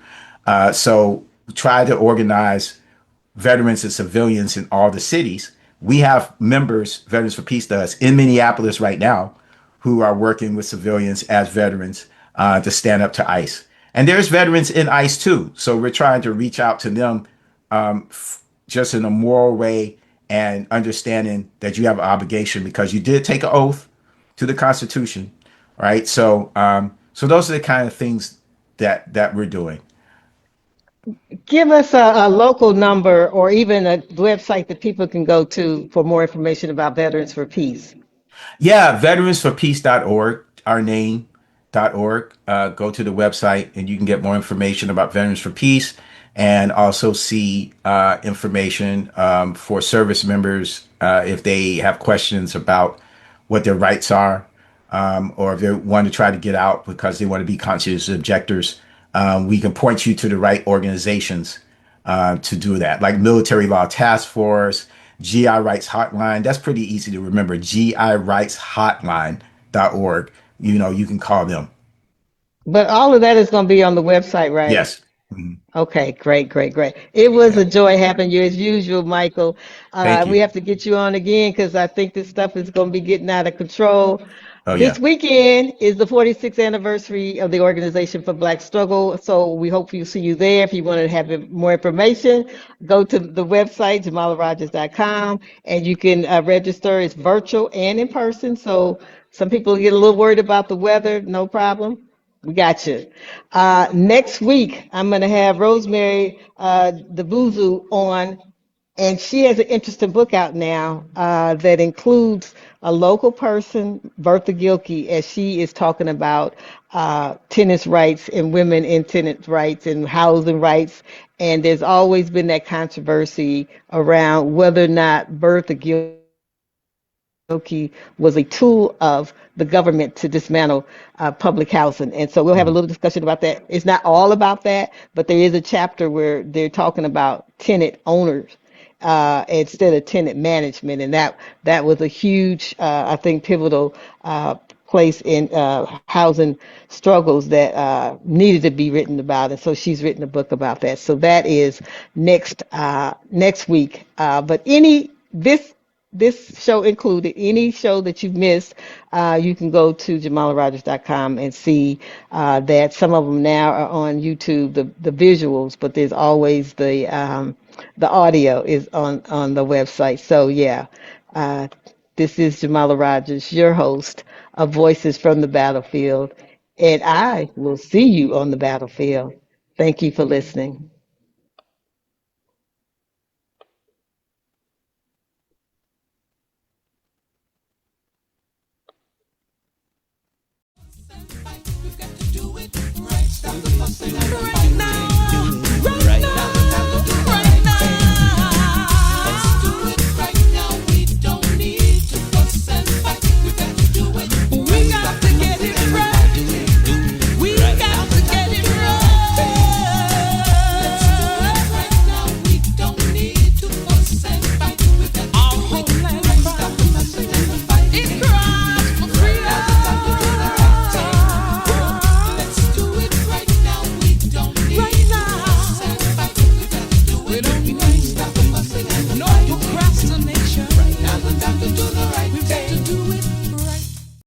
So try to organize veterans and civilians in all the cities. We have members, Veterans for Peace does, in Minneapolis right now, who are working with civilians as veterans to stand up to ICE. And there's veterans in ICE too. So we're trying to reach out to them just in a moral way and understanding that you have an obligation because you did take an oath to the Constitution, right? So those are the kind of things that we're doing. Give us a local number or even a website that people can go to for more information about Veterans for Peace. Yeah, veteransforpeace.org, our name.org. Go to the website and you can get more information about Veterans for Peace and also see information for service members if they have questions about what their rights are or if they want to try to get out because they want to be conscious objectors. We can point you to the right organizations to do that, like Military Law Task Force, GI Rights Hotline. That's pretty easy to remember. GIRightshotline.org. You can call them. But all of that is going to be on the website, right? Yes. Mhm. Okay, great, great, great. It was Yeah. a joy having you as usual, Michael. Thank We you. have to get you on again because I think this stuff is going to be getting out of control. Oh, This yeah. weekend is the 46th anniversary of the Organization for Black Struggle, so we hope you see you there. If you want to have more information, go to the website, JamalaRogers.com, and you can register. It's virtual and in person, so some people get a little worried about the weather. No problem. We got you. Next week, I'm going to have Rosemary DeBuzu on, and she has an interesting book out now that includes a local person, Bertha Gilkey, as she is talking about tenants' rights and women in tenants' rights and housing rights. And there's always been that controversy around whether or not Bertha Gilkey was a tool of the government to dismantle public housing. And so we'll have a Mhm. little discussion about that. It's not all about that, but there is a chapter where they're talking about tenant owners instead of tenant management. And that was a huge, I think, pivotal place in housing struggles that needed to be written about. And so she's written a book about that. So that is next week. But this this show included, any show that you've missed, you can go to JamalaRogers.com and see that some of them now are on YouTube, the visuals, but there's always the audio is on the website. So yeah, uh, this is Jamala Rogers, your host of Voices from the Battlefield, and I will see you on the battlefield. Thank you for listening. We've got to do it right. Stop the fussing and the